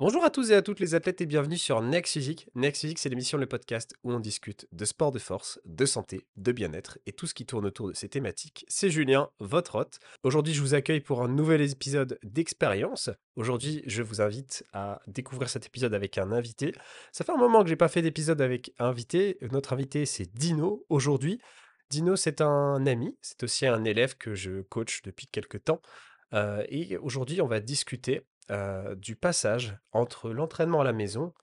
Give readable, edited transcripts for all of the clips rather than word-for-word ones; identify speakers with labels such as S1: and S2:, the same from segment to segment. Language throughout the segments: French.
S1: Bonjour à tous et à toutes les athlètes et bienvenue sur Next Physique. Next Physique, c'est l'émission, le podcast où on discute de sport de force, de santé, de bien-être et tout ce qui tourne autour de ces thématiques. C'est Julien, votre hôte. Aujourd'hui, je vous accueille pour un nouvel épisode d'Expérience. Aujourd'hui, je vous invite à découvrir cet épisode avec un invité. Ça fait un moment que j'ai pas fait d'épisode avec un invité. Notre invité, c'est Dino. Aujourd'hui, Dino, c'est un ami, c'est aussi un élève que je coach depuis quelques temps. Et aujourd'hui, on va discuter du passage entre l'entraînement à la maison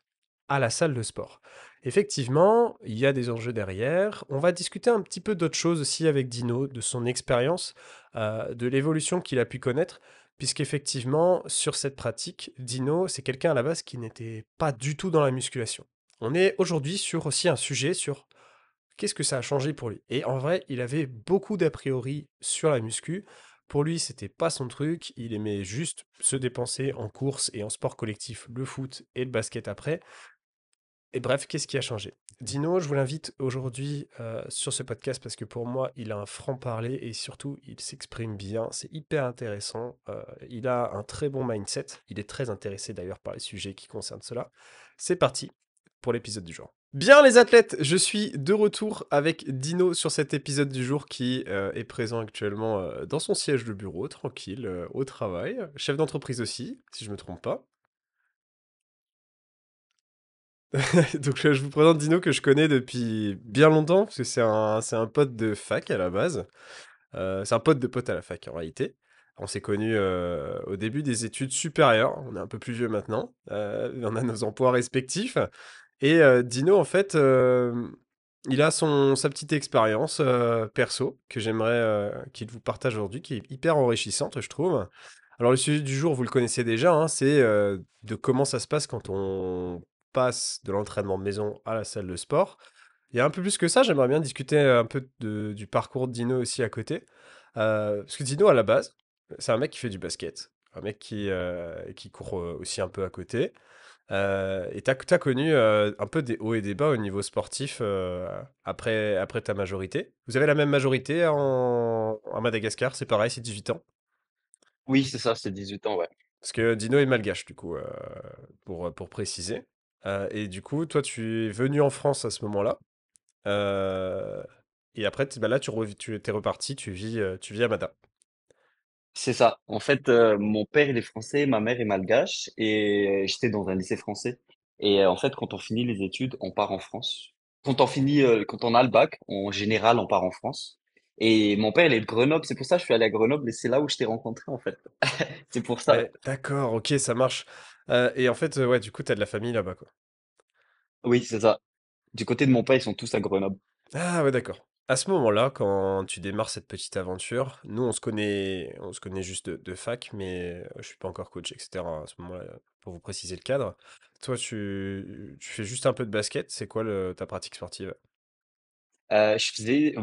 S1: à la salle de sport. Effectivement, il y a des enjeux derrière. On va discuter un petit peu d'autres choses aussi avec Dino, de son expérience, de l'évolution qu'il a pu connaître, puisqu'effectivement, sur cette pratique, Dino, c'est quelqu'un à la base qui n'était pas du tout dans la musculation. On est aujourd'hui sur aussi un sujet sur qu'est-ce que ça a changé pour lui. Et en vrai, il avait beaucoup d'a priori sur la muscu. Pour lui, c'était pas son truc. Il aimait juste se dépenser en course et en sport collectif, le foot et le basket après. Et bref, qu'est-ce qui a changé? Dino, je vous l'invite aujourd'hui sur ce podcast parce que pour moi, il a un franc-parler et surtout, il s'exprime bien. C'est hyper intéressant. Il a un très bon mindset. Il est très intéressé d'ailleurs par les sujets qui concernent cela. C'est parti pour l'épisode du jour. Bien les athlètes, je suis de retour avec Dino sur cet épisode du jour qui est présent actuellement dans son siège de bureau, tranquille, au travail. Chef d'entreprise aussi, si je me trompe pas. Donc je vous présente Dino que je connais depuis bien longtemps, parce que c'est un pote de fac à la base. C'est un pote de pote à la fac en réalité. On s'est connus au début des études supérieures, on est un peu plus vieux maintenant, on a nos emplois respectifs. Et Dino en fait, il a sa petite expérience perso que j'aimerais qu'il vous partage aujourd'hui, qui est hyper enrichissante je trouve. Alors le sujet du jour, vous le connaissez déjà, hein, c'est de comment ça se passe quand on passe de l'entraînement de maison à la salle de sport. Il y a un peu plus que ça, j'aimerais bien discuter un peu du parcours de Dino aussi à côté. Parce que Dino, à la base, c'est un mec qui fait du basket, un mec qui court aussi un peu à côté. Et t'as connu un peu des hauts et des bas au niveau sportif après ta majorité. Vous avez la même majorité à Madagascar, c'est pareil, c'est 18 ans.
S2: Oui, c'est ça, c'est 18 ans, ouais.
S1: Parce que Dino est malgache, du coup, pour préciser. Et du coup, toi, tu es venu en France à ce moment-là. Euh, et après, bah là, tu t'es reparti, tu vis à Mada.
S2: C'est ça. En fait, mon père, il est français, ma mère est malgache et j'étais dans un lycée français. Et en fait, quand on finit les études, on part en France. Quand on a le bac, en général, on part en France. Et mon père, il est de Grenoble, c'est pour ça que je suis allé à Grenoble et c'est là où je t'ai rencontré, en fait. C'est pour ça.
S1: Ouais, d'accord, ok, ça marche. Et en fait, ouais, du coup, t'as de la famille là-bas, quoi.
S2: Oui, c'est ça. Du côté de mon père, ils sont tous à Grenoble.
S1: Ah ouais, d'accord. À ce moment-là, quand tu démarres cette petite aventure, nous on se connaît juste de fac, mais je suis pas encore coach, etc. À ce moment-là, pour vous préciser le cadre. Toi, tu fais juste un peu de basket, c'est quoi ta pratique sportive?
S2: Je faisais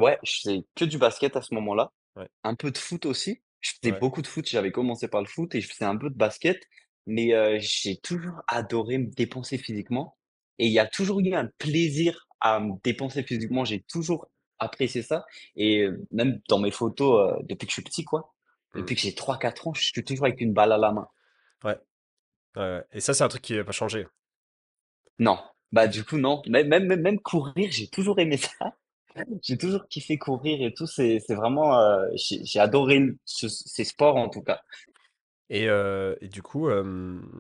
S2: que du basket à ce moment-là.
S1: Ouais,
S2: Un peu de foot aussi. Je faisais
S1: ouais.
S2: beaucoup de foot, j'avais commencé par le foot et je faisais un peu de basket, mais j'ai toujours adoré me dépenser physiquement et il y a toujours eu un plaisir à me dépenser physiquement. J'ai toujours apprécié ça et même dans mes photos, depuis que je suis petit, quoi,
S1: Hmm.
S2: depuis que j'ai 3 4 ans, je suis toujours avec une balle à la main.
S1: Ouais, ouais, ouais. Et ça, c'est un truc qui va pas changer.
S2: Non, bah, du coup, non. Même courir, j'ai toujours aimé ça. J'ai toujours kiffé courir et tout. C'est vraiment, j'ai adoré ces sports, en tout cas.
S1: Et du coup,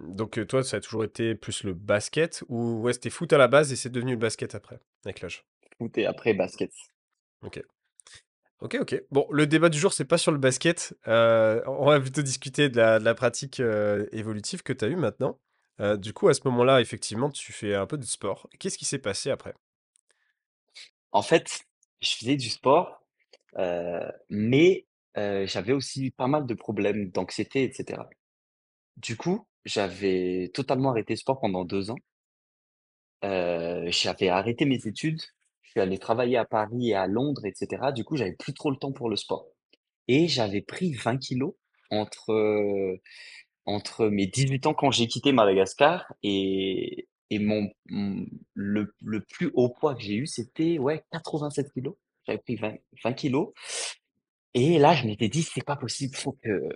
S1: donc toi, ça a toujours été plus le basket ou ouais, c'était foot à la base et c'est devenu le basket après, avec l'âge.
S2: Foot et après basket.
S1: Ok. Ok, ok. Bon, le débat du jour, c'est pas sur le basket. On va plutôt discuter de la pratique évolutive que tu as eue maintenant. Du coup, à ce moment-là, effectivement, tu fais un peu de sport. Qu'est-ce qui s'est passé après?
S2: En fait, je faisais du sport, mais j'avais aussi pas mal de problèmes d'anxiété et cetera. Du coup, j'avais totalement arrêté le sport pendant 2 ans. J'avais arrêté mes études, je suis allé travailler à Paris et à Londres et cetera. Du coup, j'avais plus trop le temps pour le sport et j'avais pris 20 kilos entre, entre mes 18 ans quand j'ai quitté Madagascar et le plus haut poids que j'ai eu, c'était ouais, 87 kilos. J'avais pris 20 kilos. Et là, je m'étais dit, c'est pas possible, faut que.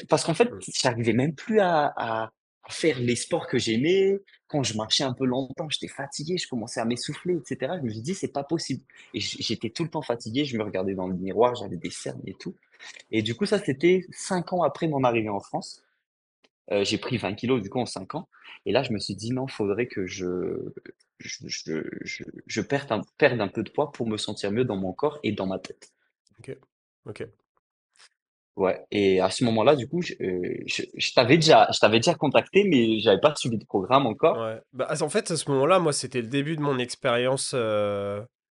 S2: Parce qu'en fait,
S1: Hmm.
S2: j'arrivais même plus à faire les sports que j'aimais. Quand je marchais un peu longtemps, j'étais fatigué, je commençais à m'essouffler, etc. Je me suis dit, c'est pas possible. Et j'étais tout le temps fatigué, je me regardais dans le miroir, j'avais des cernes et tout. Et du coup, ça, c'était 5 ans après mon arrivée en France. J'ai pris 20 kilos du coup en 5 ans. Et là, je me suis dit, non, faudrait que je perde un peu de poids pour me sentir mieux dans mon corps et dans ma tête.
S1: Ok. Ok.
S2: Ouais. Et à ce moment-là, du coup, je t'avais déjà contacté, mais j'avais pas suivi de programme encore.
S1: Ouais. Bah, en fait, à ce moment-là, moi, c'était le début de mon expérience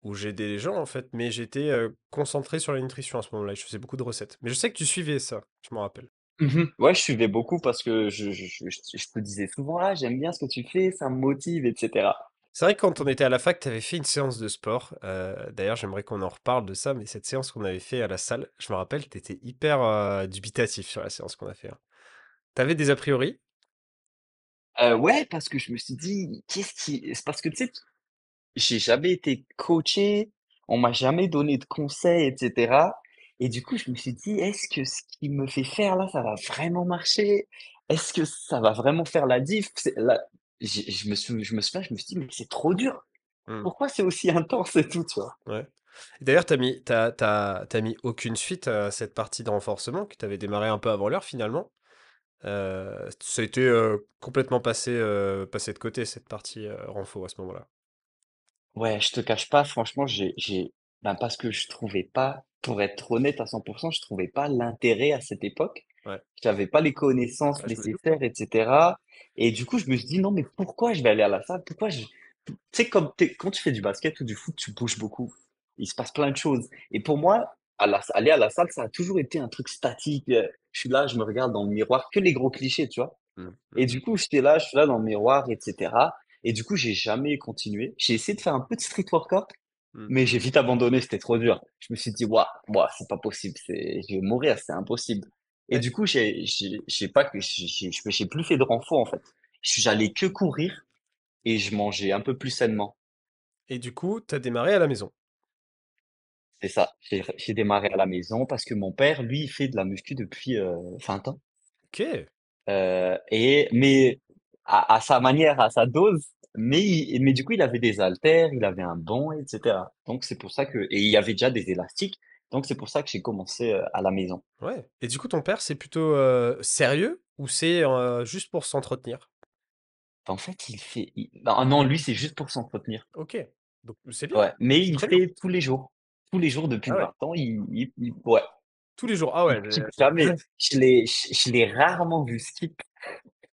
S1: où j'aidais les gens, en fait, mais j'étais concentré sur la nutrition à ce moment-là. Je faisais beaucoup de recettes. Mais je sais que tu suivais ça, je m'en rappelle.
S2: Mhm. Ouais, je suivais beaucoup parce que je te disais souvent, ah, j'aime bien ce que tu fais, ça me motive, etc.
S1: C'est vrai que quand on était à la fac, tu avais fait une séance de sport. D'ailleurs, j'aimerais qu'on en reparle de ça, mais cette séance qu'on avait fait à la salle, je me rappelle, tu étais hyper dubitatif sur la séance qu'on a fait, hein. T'avais des a priori?
S2: Ouais, parce que je me suis dit, c'est parce que tu sais, j'ai jamais été coaché, on m'a jamais donné de conseils, etc. Et du coup, je me suis dit, est-ce que ce qu'il me fait faire là, ça va vraiment marcher? Est-ce que ça va vraiment faire la diff? Là, je me suis dit, mais c'est trop dur.
S1: Hmm,
S2: Pourquoi c'est aussi intense et tout, tu vois?
S1: ouais. Et d'ailleurs, t'as mis aucune suite à cette partie de renforcement que t'avais démarré un peu avant l'heure finalement. Ça a été complètement passé de côté cette partie renfo à ce moment-là.
S2: Ouais, je te cache pas, franchement, ben parce que je trouvais pas, pour être honnête à 100%, je trouvais pas l'intérêt à cette époque.
S1: Ouais,
S2: J'avais pas les connaissances
S1: ouais, je me doute, hein.
S2: nécessaires, etc. Et du coup, je me suis dit, non, mais pourquoi je vais aller à la salle? Tu sais, quand tu fais du basket ou du foot, tu bouges beaucoup. Il se passe plein de choses. Et pour moi, aller à la salle, ça a toujours été un truc statique. Je suis là, je me regarde dans le miroir, que les gros clichés, tu vois.
S1: Hmm,
S2: Et
S1: hmm,
S2: du coup, je suis là dans le miroir, etc. Et du coup, j'ai jamais continué. J'ai essayé de faire un peu de street workout,
S1: hmm.
S2: mais j'ai vite abandonné, c'était trop dur. Je me suis dit, ouah, c'est pas possible, je vais mourir, c'est impossible. Et
S1: Et,
S2: du coup, j'ai pas que, j'ai plus fait de renfort, en fait. J'allais que courir et je mangeais un peu plus sainement.
S1: et du coup, t'as démarré à la maison.
S2: C'est ça. J'ai démarré à la maison parce que mon père, lui, il fait de la muscu depuis 20 ans.
S1: Ok.
S2: Mais à sa manière, à sa dose. Mais du coup, il avait des haltères, il avait un banc, etc. Donc c'est pour ça et il y avait déjà des élastiques. Donc c'est pour ça que j'ai commencé à la maison.
S1: Ouais. Et du coup, ton père, c'est plutôt sérieux ou c'est juste pour s'entretenir?
S2: En fait, non, non, lui, c'est juste pour s'entretenir.
S1: Ok. Donc, c'est bien.
S2: Ouais. Mais
S1: C'est
S2: il
S1: très bien.
S2: fait tous les jours. Tous les jours depuis
S1: Ah ouais.
S2: 20 ans, ouais,
S1: Tous les jours. Ah
S2: il
S1: ouais.
S2: skip jamais. Je l'ai rarement vu skip.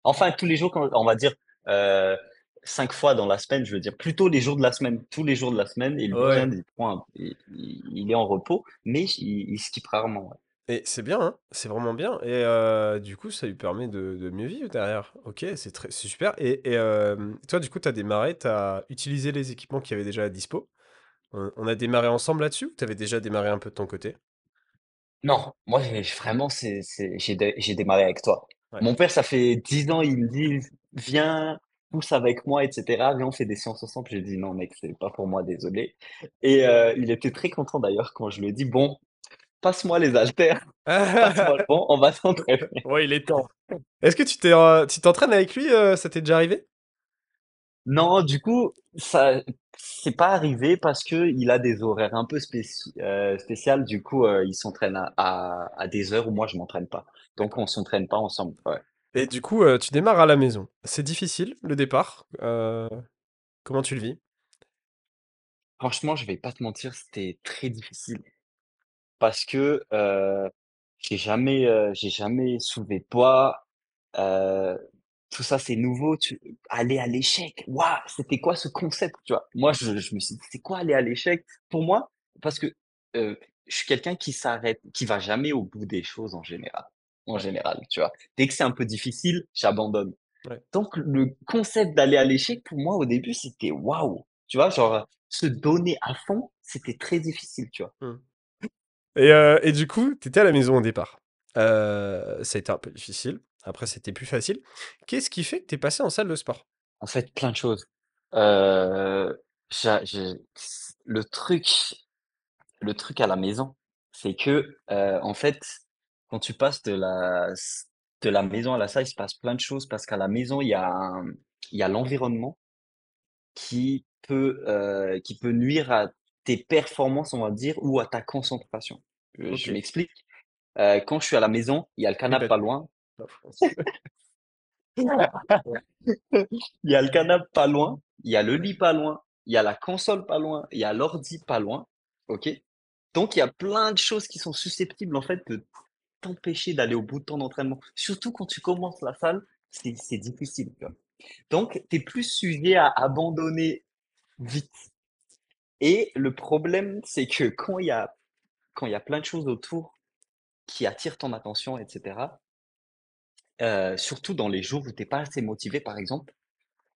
S2: Enfin, tous les jours, on va dire euh, 5 fois dans la semaine, je veux dire plutôt les jours de la semaine, tous les jours de la semaine, et le week-end,
S1: Ouais.
S2: il est en repos, mais il skip rarement. Ouais.
S1: Et c'est bien, hein. C'est vraiment bien. Et du coup, ça lui permet de mieux vivre derrière. Ok, c'est super. Et toi, du coup, t'as démarré, t'as utilisé les équipements qu'il y avait déjà à dispo. On a démarré ensemble là-dessus ou t'avais déjà démarré un peu de ton côté?
S2: Non, moi vraiment, j'ai démarré avec toi.
S1: Ouais.
S2: Mon père, ça fait 10 ans, il me dit, viens, pousse avec moi, etc. Viens, on fait des séances ensemble. J'ai dit, non, mec, c'est pas pour moi, désolé. Et il était très content d'ailleurs quand je lui ai dit, bon, passe-moi les haltères, passe-moi le banc, on va s'entraîner.
S1: Ouais, il est temps. Est-ce que tu t'entraînes avec lui, ça t'est déjà arrivé?
S2: Non, du coup, ça, c'est pas arrivé parce que il a des horaires un peu spéciales. Du coup, il s'entraîne à des heures où moi je m'entraîne pas. Donc,
S1: D'accord.
S2: on s'entraîne pas ensemble. Ouais.
S1: Et du coup, tu démarres à la maison. C'est difficile, le départ. Comment tu le vis?
S2: Franchement, je vais pas te mentir, c'était très difficile parce que j'ai jamais soulevé de poids. Euh, Tout ça, c'est nouveau. Aller à l'échec. Waouh, c'était quoi ce concept, tu vois? Moi, je me suis dit, c'est quoi aller à l'échec? Pour moi, parce que euh, je suis quelqu'un qui va jamais au bout des choses en général. En
S1: Ouais,
S2: général, tu vois. Dès que c'est un peu difficile, j'abandonne.
S1: ouais.
S2: Donc, le concept d'aller à l'échec, pour moi, au début, c'était waouh. Tu vois, genre, se donner à fond, c'était très difficile, tu vois.
S1: Mmh. Et du coup, tu étais à la maison au départ. Ça a été un peu difficile. Après, c'était plus facile. Qu'est-ce qui fait que tu es passé en salle de sport?
S2: En fait, plein de choses. Euh, j'a- j'ai- le truc, le truc à la maison, c'est que, en fait, quand tu passes de la maison à la salle, il se passe plein de choses parce qu'à la maison, il y a l'environnement qui peut nuire à tes performances, on va dire, ou à ta concentration.
S1: Ok.
S2: Je m'explique. Quand je suis à la maison, il y a le
S1: Oui,
S2: canapé
S1: bah,
S2: pas loin. Il y a le canapé pas loin, il y a le lit pas loin, il y a la console pas loin, il y a l'ordi pas loin. OK? Donc il y a plein de choses qui sont susceptibles en fait de t'empêcher d'aller au bout de ton entraînement. Surtout quand tu commences la salle, c'est difficile, tu vois? Donc tu es plus sujet à abandonner vite. Et le problème, c'est que quand il y a plein de choses autour qui attirent ton attention, et cetera, surtout dans les jours où tu pas assez motivé, par exemple,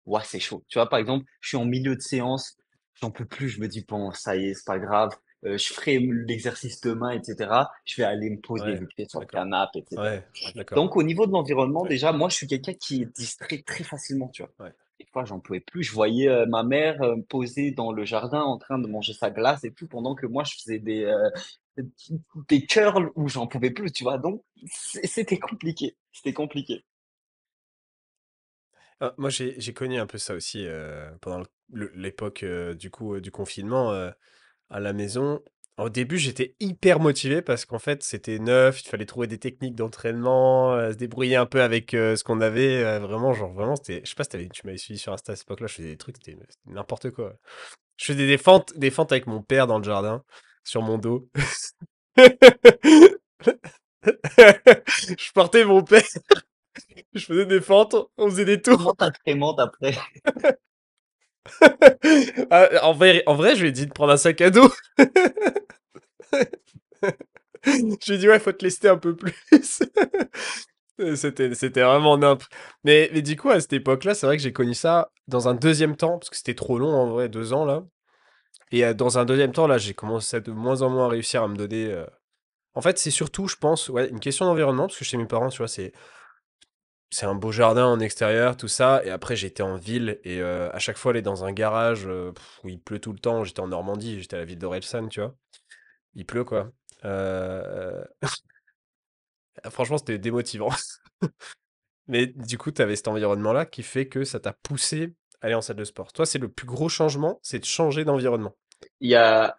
S2: ouah, c'est chaud. Tu vois, par exemple, je suis en milieu de séance, j'en peux plus, je me dis: «Bon, ça y est, c'est pas grave, je ferai l'exercice demain, et cetera. Je vais aller me poser
S1: ouais,
S2: vite fait sur le
S1: d'accord.
S2: canapé, et cetera».
S1: Ouais, d'accord.
S2: Donc au niveau de l'environnement,
S1: Ouais,
S2: déjà, moi, je suis quelqu'un qui est distrait très facilement, tu vois?
S1: ouais.
S2: Des fois, j'en pouvais plus, je voyais, ma mère, posée dans le jardin en train de manger sa glace et tout, pendant que moi, je faisais des curls où j'en pouvais plus, tu vois? Donc c'était compliqué, c'était compliqué.
S1: Ah, moi, j'ai connu un peu ça aussi pendant l'époque du coup du confinement à la maison. Au début, j'étais hyper motivé parce qu'en fait, c'était neuf, il fallait trouver des techniques d'entraînement, se débrouiller un peu avec ce qu'on avait. Vraiment, genre, vraiment, c'était. Je sais pas si tu m'avais suivi sur Insta à cette époque-là, je faisais des trucs, c'était n'importe quoi. Je faisais des fentes avec mon père dans le jardin, sur mon dos. Je portais mon père, je faisais des fentes, on faisait des
S2: Comment
S1: tours.
S2: tu agrémentes après?
S1: Ah, en vrai, je lui ai dit de prendre un sac à dos. Je lui ai dit, ouais, faut te lester un peu plus. C'était vraiment nimp. Mais du coup, à cette époque-là, c'est vrai que j'ai connu ça dans un deuxième temps, parce que c'était trop long en vrai, 2 ans là. Et dans un deuxième temps, là, j'ai commencé à de moins en moins à réussir à me donner. En fait, c'est surtout, je pense, ouais, une question d'environnement, parce que chez mes parents, tu vois, c'est un beau jardin en extérieur, tout ça. Et après, j'étais en ville, et à chaque fois, aller dans un garage où il pleut tout le temps. J'étais en Normandie, j'étais à la ville d'Orelsan, tu vois. Il pleut, quoi. Euh, Franchement, c'était démotivant. Mais du coup, tu avais cet environnement-là qui fait que ça t'a poussé à aller en salle de sport. Toi, c'est le plus gros changement, c'est de changer d'environnement.
S2: Il y a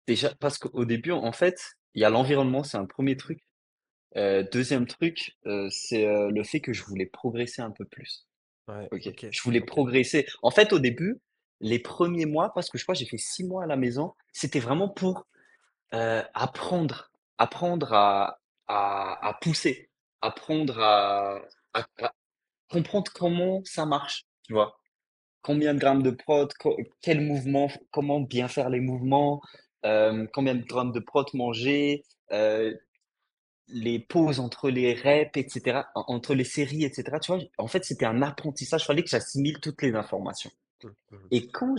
S2: déjà, parce qu'au début, en fait, il y a l'environnement, c'est un premier truc. Deuxième truc, c'est le fait que je voulais progresser un peu plus.
S1: Ouais,
S2: Ok,
S1: ok,
S2: je voulais
S1: ok.
S2: progresser. En fait, au début, les premiers mois, parce que je crois que j'ai fait 6 mois à la maison, c'était vraiment pour apprendre à pousser, apprendre à comprendre comment ça marche, tu vois. Combien de grammes de prot, quel mouvement, comment bien faire les mouvements, combien de grammes de prot manger, euh, les pauses entre les reps, etc., entre les séries, etc. Tu vois, en fait, c'était un apprentissage. Il fallait que j'assimile toutes les informations.
S1: Mhm, mhm.
S2: Et quand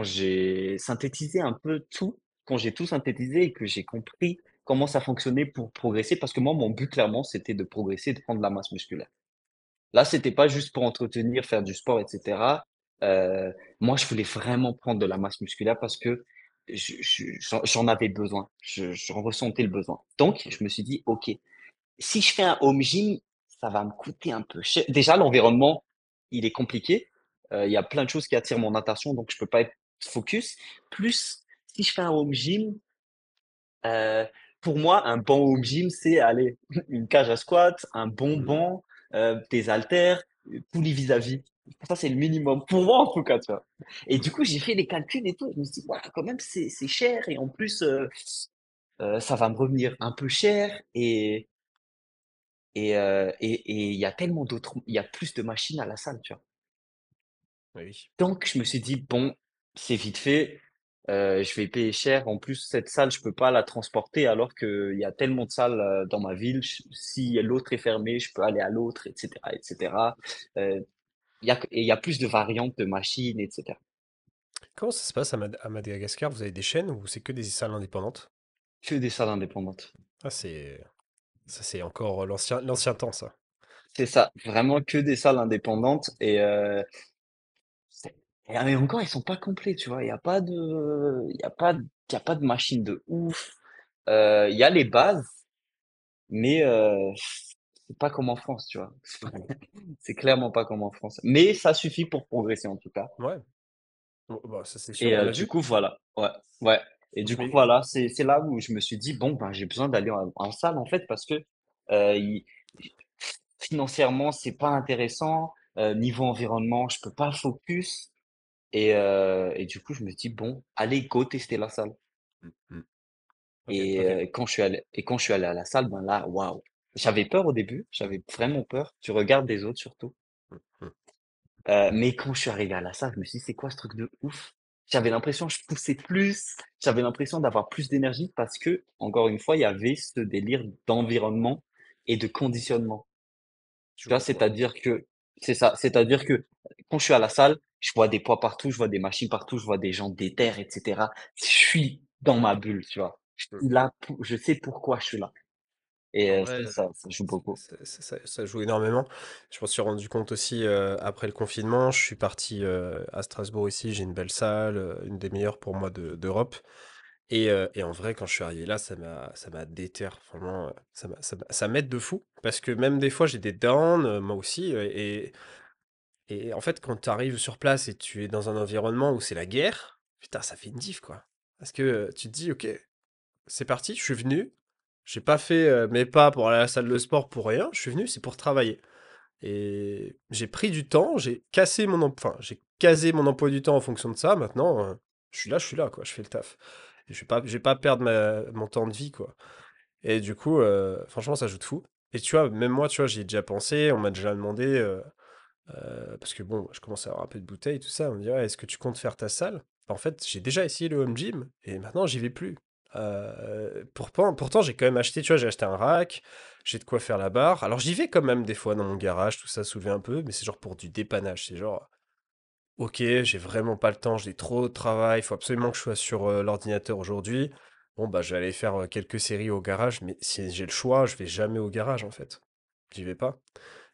S2: j'ai synthétisé un peu tout, quand j'ai tout synthétisé et que j'ai compris comment ça fonctionnait pour progresser, parce que moi, mon but, clairement, c'était de progresser, de prendre de la masse musculaire. Là, c'était pas juste pour entretenir, faire du sport, etc. Euh, Moi, je voulais vraiment prendre de la masse musculaire parce que j'en avais besoin. J'en ressentais le besoin. Donc, je me suis dit, OK, si je fais un home gym, ça va me coûter un peu cher. Déjà, l'environnement, il est compliqué. Il y a plein de choses qui attirent mon attention, donc je peux pas être focus. Plus, si je fais un home gym, euh, pour moi, un bon home gym, c'est aller une cage à squat, un bon
S1: Mhm.
S2: banc, des haltères, poulie vis-à-vis. Ça, c'est le minimum. Pour moi, en tout cas, tu vois. Et du coup, j'ai fait les calculs et tout. Je me suis dit, ouais, quand même, c'est cher. Et en plus, ça va me revenir un peu cher. Et il y a tellement d'autres, il y a plus de machines à la salle, tu vois.
S1: Oui.
S2: Donc, je me suis dit, bon, c'est vite fait, je vais payer cher. En plus, cette salle, je peux pas la transporter alors qu'il y a tellement de salles dans ma ville. Si l'autre est fermée, je peux aller à l'autre, etc., etc. Euh, et il y a plus de variantes de machines, etc.
S1: Comment ça se passe à Madagascar? Vous avez des chaînes ou c'est que des salles indépendantes?
S2: Que des salles indépendantes.
S1: Ah, ça, c'est encore l'ancien temps, ça.
S2: C'est ça, vraiment que des salles indépendantes. C'est- et encore, ils sont pas complets, tu vois. Il y a pas de machine de ouf. Il y a les bases, mais c'est pas comme en France, tu vois? C'est clairement pas comme en France. Mais ça suffit pour progresser en tout cas.
S1: Ouais, bon, bah, ça c'est sûr,
S2: Et
S1: on l'a
S2: du
S1: vu.
S2: coup, voilà. Ouais, ouais. Et du coup,
S1: Mais
S2: voilà, c'est là où je me suis dit: «Bon, ben, j'ai besoin d'aller en salle, en fait, parce que, i financièrement, c'est pas intéressant, niveau environnement, je peux pas focus». Et du coup, je me dis: «Bon, allez, go tester la salle».
S1: mmh, mmh. OK,
S2: Et
S1: OK.
S2: quand je suis allé à la salle, ben là, waouh! J'avais peur au début, j'avais vraiment peur. Tu regardes des autres surtout.
S1: Mmh, mmh.
S2: Mais quand je suis arrivé à la salle, je me suis dit: «C'est quoi ce truc de ouf?» J'avais l'impression que je poussais plus, j'avais l'impression d'avoir plus d'énergie parce que, encore une fois, il y avait ce délire d'environnement et de conditionnement.
S1: Je
S2: Tu vois?
S1: comprends.
S2: C'est-à-dire que quand je suis à la salle, je vois des poids partout, je vois des machines partout, je vois des gens déter et cetera. Je suis dans ma bulle, tu vois? Je
S1: Mmh.
S2: suis là pou je sais pourquoi je suis là et
S1: En
S2: ça
S1: vrai,
S2: ça joue beaucoup.
S1: ça joue énormément. Je m'en suis rendu compte aussi, après le confinement. Je suis parti, à Strasbourg ici, j'ai une belle salle, une des meilleures pour moi d'Europe et en vrai, quand je suis arrivé là, ça m'a déter. Franchement, ça m'aide de fou parce que même des fois, j'ai des downs, moi aussi, et en fait, quand tu arrives sur place et tu es dans un environnement où c'est la guerre, putain, ça fait une diff, quoi. Parce que, tu te dis: «OK, c'est parti, je suis venu, j'ai pas fait, mes pas pour aller à la salle de sport pour rien, je suis venu, c'est pour travailler». Et j'ai pris du temps, j'ai casé mon emploi du temps en fonction de ça. Maintenant, je suis là, quoi, je fais le taf. Et je vais pas perdre mon temps de vie, quoi. Et du coup, franchement, ça joue de fou. Et tu vois, même moi, tu vois, j'y ai déjà pensé, on m'a déjà demandé, parce que bon, je commence à avoir un peu de bouteille, tout ça. On me dit, ouais, est-ce que tu comptes faire ta salle? En fait, j'ai déjà essayé le home gym et maintenant, j'y vais plus. Pourtant, j'ai quand même acheté, tu vois, j'ai acheté un rack, j'ai de quoi faire la barre. Alors, j'y vais quand même des fois dans mon garage, tout ça, soulever un peu, mais c'est genre pour du dépannage. C'est genre, ok, j'ai vraiment pas le temps, j'ai trop de travail, il faut absolument que je sois sur l'ordinateur aujourd'hui. Bon, bah, je vais aller faire quelques séries au garage, mais si j'ai le choix, je vais jamais au garage en fait. J'y vais pas.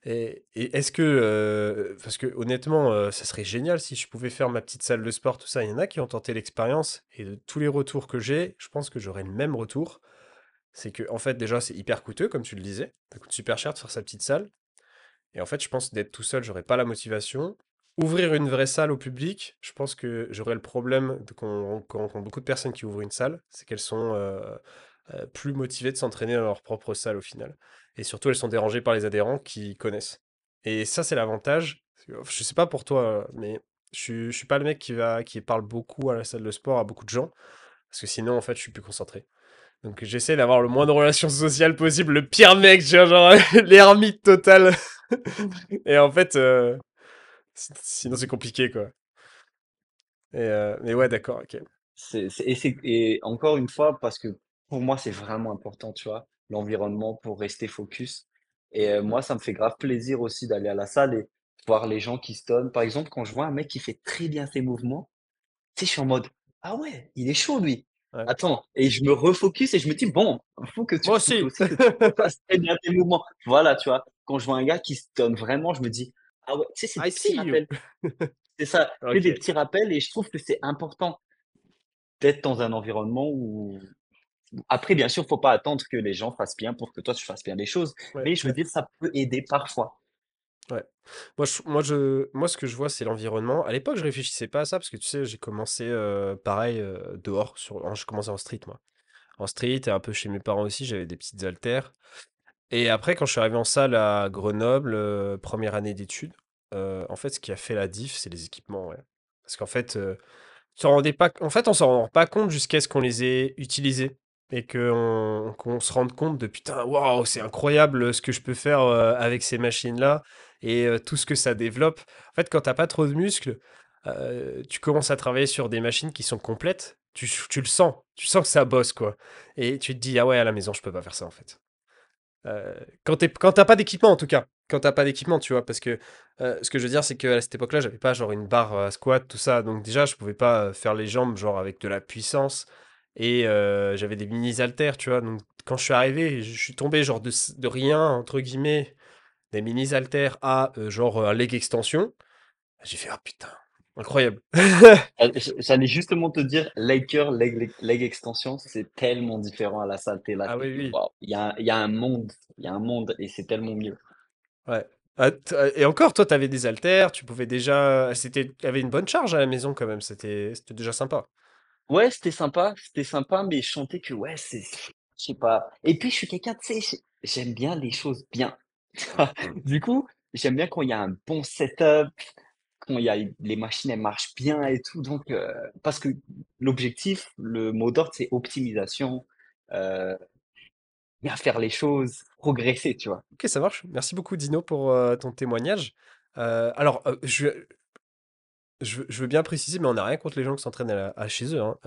S1: Et est-ce que, parce que honnêtement, ça serait génial si je pouvais faire ma petite salle de sport, tout ça. Il y en a qui ont tenté l'expérience, et de tous les retours que j'ai, je pense que j'aurais le même retour. C'est que, en fait, déjà, c'est hyper coûteux, comme tu le disais. Ça coûte super cher de faire sa petite salle. Et en fait, je pense d'être tout seul, j'aurais pas la motivation. Ouvrir une vraie salle au public, je pense que j'aurais le problème qu'on rencontre beaucoup de personnes qui ouvrent une salle, c'est qu'elles sont plus motivées de s'entraîner dans leur propre salle au final. Et surtout, elles sont dérangées par les adhérents qui connaissent. Et ça, c'est l'avantage. Je sais pas pour toi, mais je suis pas le mec qui parle beaucoup à la salle de sport à beaucoup de gens, parce que sinon, en fait, je suis plus concentré. Donc j'essaie d'avoir le moins de relations sociales possible, le pire mec, tu vois, genre l'ermite total. Et en fait, sinon c'est compliqué, quoi. Mais ouais, d'accord, ok.
S2: Et encore une fois, parce que pour moi, c'est vraiment important, tu vois, l'environnement pour rester focus. Et
S1: Mm,
S2: moi, ça me fait grave plaisir aussi d'aller à la salle et voir les gens qui se donnent. Par exemple, quand je vois un mec qui fait très bien ses mouvements, tu sais, je suis en mode: «Ah ouais, il est chaud lui.
S1: ouais.
S2: Attends» et je me refocus et je me dis: «Bon,
S1: Moi
S2: faut que
S1: aussi!
S2: aussi que tu fasses très bien tes mouvements». Voilà, tu vois? Quand je vois un gars qui se donne vraiment, je me dis: «Ah ouais», tu sais, c'est
S1: I
S2: des petits
S1: see you!
S2: rappels. C'est ça, c'est des
S1: Ok.
S2: petits rappels et je trouve que c'est important d'être dans un environnement où après bien sûr, faut pas attendre que les gens fassent bien pour que toi tu fasses bien les choses,
S1: Ouais,
S2: mais je veux
S1: ouais,
S2: dire ça peut aider parfois.
S1: ouais. Moi, ce que je vois, c'est l'environnement. À l'époque, je réfléchissais pas à ça parce que tu sais, j'ai commencé pareil dehors. Je commençais en street, moi. En street et un peu chez mes parents aussi, j'avais des petites haltères. Et après, quand je suis arrivé en salle à Grenoble, première année d'études, en fait, ce qui a fait la diff, c'est les équipements, ouais. Parce qu'en fait, en fait, on s'en rend pas compte jusqu'à ce qu'on les ait utilisés et qu'on se rende compte de putain, waouh, c'est incroyable ce que je peux faire avec ces machines-là et tout ce que ça développe. En fait, quand t'as pas trop de muscles, tu commences à travailler sur des machines qui sont complètes. Tu sens que ça bosse quoi. Et tu te dis ah ouais, à la maison, je peux pas faire ça en fait. Quand t'as pas d'équipement, en tout cas. Quand t'as pas d'équipement, tu vois. Parce que ce que je veux dire, c'est qu'à cette époque-là, j'avais pas genre une barre à squat, tout ça. Donc déjà, je pouvais pas faire les jambes genre avec de la puissance. Et j'avais des mini haltères, tu vois. Donc quand je suis arrivé, je suis tombé genre de rien, entre guillemets, des mini haltères à genre un leg extension. J'ai fait, ah putain. Incroyable.
S2: J'allais justement te dire, leg curl, leg extension, c'est tellement différent à la salle. T'es là,
S1: Ah oui, oui.
S2: waouh, il y a un monde, il y a un monde et c'est tellement mieux.
S1: Ouais. Ah, et encore, toi, t'avais des haltères, tu pouvais déjà. T'avais une bonne charge à la maison quand même, c'était déjà sympa.
S2: Ouais, c'était sympa, mais je sentais que ouais, je sais pas. Et puis je suis quelqu'un, tu sais, j'aime bien les choses bien.
S1: Mm.
S2: Du coup, j'aime bien quand il y a un bon setup, quand il y a les machines, elles marchent bien et tout. Donc, parce que l'objectif, le mot d'ordre, c'est optimisation, euh, bien faire les choses, progresser, tu vois.
S1: Ok, ça marche. Merci beaucoup, Dino, pour ton témoignage. Alors, je veux bien préciser, mais on n'a rien contre les gens qui s'entraînent chez eux, hein.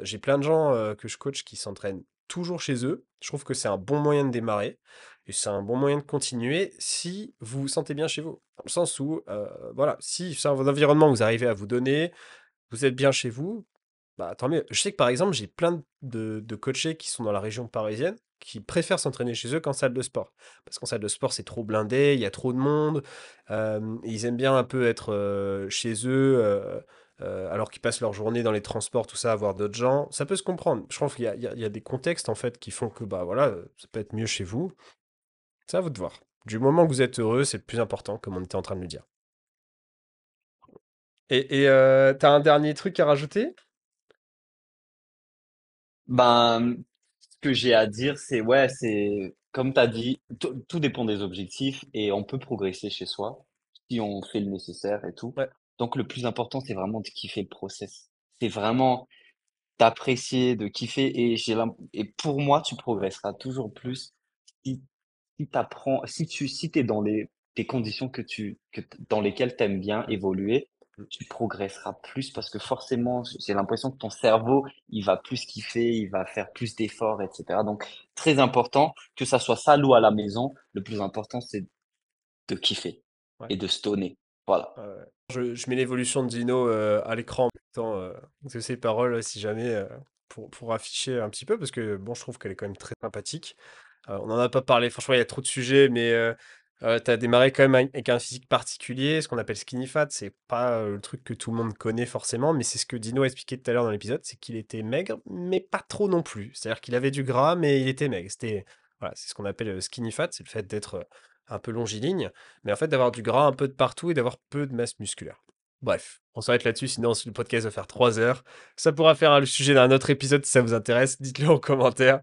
S1: J'ai plein de gens que je coach qui s'entraînent toujours chez eux. Je trouve que c'est un bon moyen de démarrer et c'est un bon moyen de continuer si vous vous sentez bien chez vous. Dans le sens où, voilà, si c'est un environnement vous arrivez à vous donner, vous êtes bien chez vous, bah tant mieux. Je sais que par exemple, j'ai plein de coachés qui sont dans la région parisienne qui préfèrent s'entraîner chez eux qu'en salle de sport. Parce qu'en salle de sport, c'est trop blindé, il y a trop de monde. Ils aiment bien un peu être chez eux, alors qu'ils passent leur journée dans les transports, tout ça, à voir d'autres gens. Ça peut se comprendre. Je pense qu'il y a des contextes en fait qui font que bah voilà, ça peut être mieux chez vous. C'est à vous de voir. Du moment que vous êtes heureux, c'est le plus important, comme on était en train de le dire. Et t'as un dernier truc à rajouter?
S2: Ben, ce que j'ai à dire, c'est ouais, c'est comme tu as dit, tout dépend des objectifs et on peut progresser chez soi si on fait le nécessaire et tout.
S1: Ouais.
S2: Donc le plus important, c'est vraiment de kiffer le process. C'est vraiment d'apprécier, de kiffer et pour moi, tu progresseras toujours plus si t'apprends, si t'es dans des conditions dans lesquelles t'aimes bien évoluer, tu progresseras plus parce que forcément, j'ai l'impression que ton cerveau, il va plus kiffer, il va faire plus d'efforts, etc. Donc, très important, que ça soit salle ou à la maison, le plus important, c'est de kiffer
S1: Ouais.
S2: et de stoner. Voilà.
S1: Je mets l'évolution de Dino à l'écran en même temps de ses paroles, si jamais, pour afficher un petit peu, parce que bon, je trouve qu'elle est quand même très sympathique. On n'en a pas parlé, franchement, il y a trop de sujets, mais tu as démarré quand même avec un physique particulier, ce qu'on appelle skinny fat. C'est pas le truc que tout le monde connaît forcément, mais c'est ce que Dino a expliqué tout à l'heure dans l'épisode, c'est qu'il était maigre, mais pas trop non plus. C'est-à-dire qu'il avait du gras, mais il était maigre. Voilà, c'est ce qu'on appelle skinny fat, c'est le fait d'être un peu longiligne, mais en fait d'avoir du gras un peu de partout et d'avoir peu de masse musculaire. Bref, on s'arrête là-dessus, sinon le podcast va faire 3 heures. Ça pourra faire le sujet d'un autre épisode si ça vous intéresse. Dites-le en commentaire.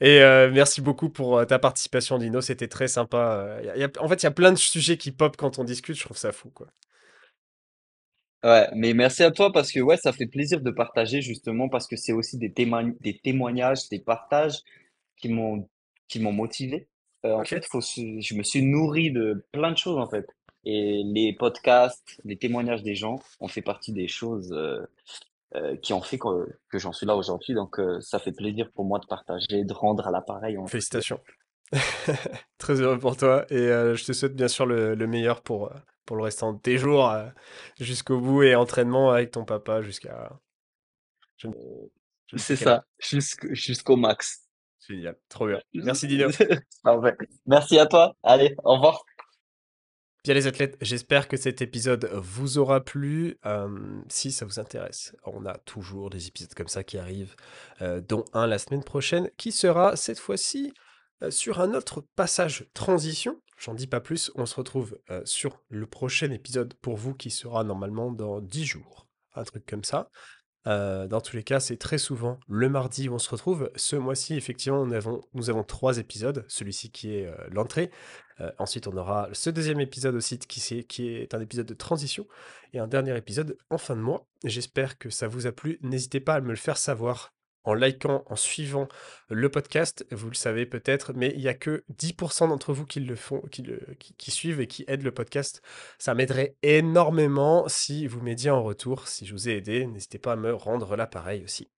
S1: Et merci beaucoup pour ta participation, Dino. C'était très sympa. En fait, il y a plein de sujets qui pop quand on discute. Je trouve ça fou, quoi.
S2: Ouais, mais merci à toi parce que ouais, ça fait plaisir de partager justement parce que c'est aussi des témoignages, des partages qui m'ont qui m'ont motivé. En
S1: Ok.
S2: fait, je me suis nourri de plein de choses en fait. Et les podcasts, les témoignages des gens ont fait partie des choses qui ont fait que j'en suis là aujourd'hui. Donc ça fait plaisir pour moi de partager, de rendre à l'appareil, on va dire.
S1: Félicitations. Très heureux pour toi. Et je te souhaite bien sûr le meilleur pour le restant de tes jours jusqu'au bout et entraînement avec ton papa jusqu'à je ne, je ne sais
S2: C'est
S1: quelle heure.
S2: ça, jusqu'au max.
S1: Génial. Trop bien. Merci, Dino.
S2: Parfait. Merci à toi. Allez, au revoir.
S1: Bien les athlètes, j'espère que cet épisode vous aura plu. Si ça vous intéresse, on a toujours des épisodes comme ça qui arrivent, dont un la semaine prochaine, qui sera cette fois-ci sur un autre passage transition. J'en dis pas plus, on se retrouve sur le prochain épisode pour vous qui sera normalement dans 10 jours. Un truc comme ça. Dans tous les cas, c'est très souvent le mardi où on se retrouve. Ce mois-ci, effectivement, nous avons 3 épisodes. Celui-ci qui est l'entrée. Ensuite, on aura ce deuxième épisode aussi qui est un épisode de transition. Et un dernier épisode en fin de mois. J'espère que ça vous a plu. N'hésitez pas à me le faire savoir en likant, en suivant le podcast. Vous le savez peut-être, mais il n'y a que 10% d'entre vous qui le font, qui suivent et qui aident le podcast. Ça m'aiderait énormément si vous m'aidiez en retour, si je vous ai aidé. N'hésitez pas à me rendre l'appareil aussi.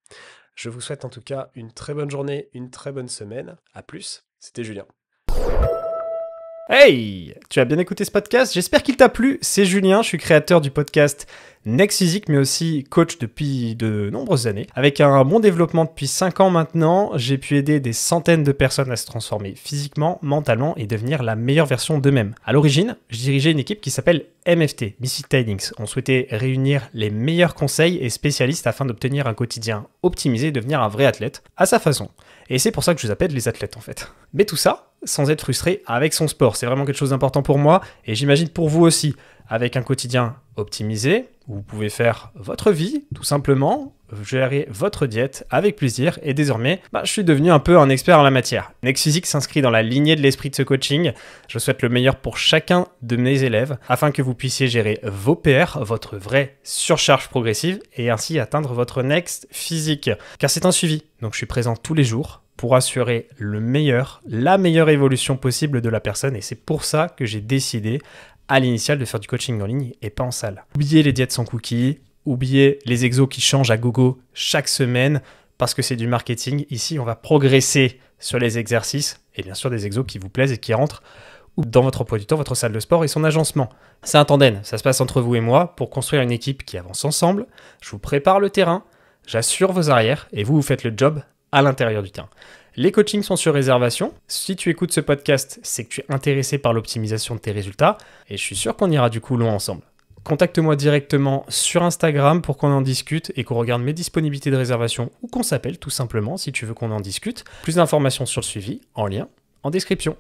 S1: Je vous souhaite en tout cas une très bonne journée, une très bonne semaine. À plus, c'était Julien.
S3: Hey, tu as bien écouté ce podcast? J'espère qu'il t'a plu. C'est Julien, je suis créateur du podcast Next Physique, mais aussi coach depuis de nombreuses années. Avec un bon développement depuis 5 ans maintenant, j'ai pu aider des centaines de personnes à se transformer physiquement, mentalement et devenir la meilleure version d'eux-mêmes. À l'origine, je dirigeais une équipe qui s'appelle MFT, Mystic Tidings. On souhaitait réunir les meilleurs conseils et spécialistes afin d'obtenir un quotidien optimisé et devenir un vrai athlète, à sa façon. Et c'est pour ça que je vous appelle les athlètes en fait. Mais tout ça, sans être frustré avec son sport. C'est vraiment quelque chose d'important pour moi et j'imagine pour vous aussi. Avec un quotidien optimisé, vous pouvez faire votre vie, tout simplement, gérer votre diète avec plaisir et désormais, je suis devenu un peu un expert en la matière. Next Physique s'inscrit dans la lignée de l'esprit de ce coaching. Je souhaite le meilleur pour chacun de mes élèves afin que vous puissiez gérer vos PR, votre vraie surcharge progressive et ainsi atteindre votre Next Physique. Car c'est un suivi, donc je suis présent tous les jours pour assurer la meilleure évolution possible de la personne et c'est pour ça que j'ai décidé à l'initial de faire du coaching en ligne et pas en salle. Oubliez les diètes sans cookies, oubliez les exos qui changent à gogo chaque semaine parce que c'est du marketing. Ici, on va progresser sur les exercices et bien sûr des exos qui vous plaisent et qui rentrent dans votre emploi du temps, votre salle de sport et son agencement. C'est un tandem, ça se passe entre vous et moi pour construire une équipe qui avance ensemble. Je vous prépare le terrain, j'assure vos arrières et vous faites le job à l'intérieur du terrain. Les coachings sont sur réservation. Si tu écoutes ce podcast, c'est que tu es intéressé par l'optimisation de tes résultats et je suis sûr qu'on ira du coup loin ensemble. Contacte-moi directement sur Instagram pour qu'on en discute et qu'on regarde mes disponibilités de réservation ou qu'on s'appelle tout simplement si tu veux qu'on en discute. Plus d'informations sur le suivi en lien en description.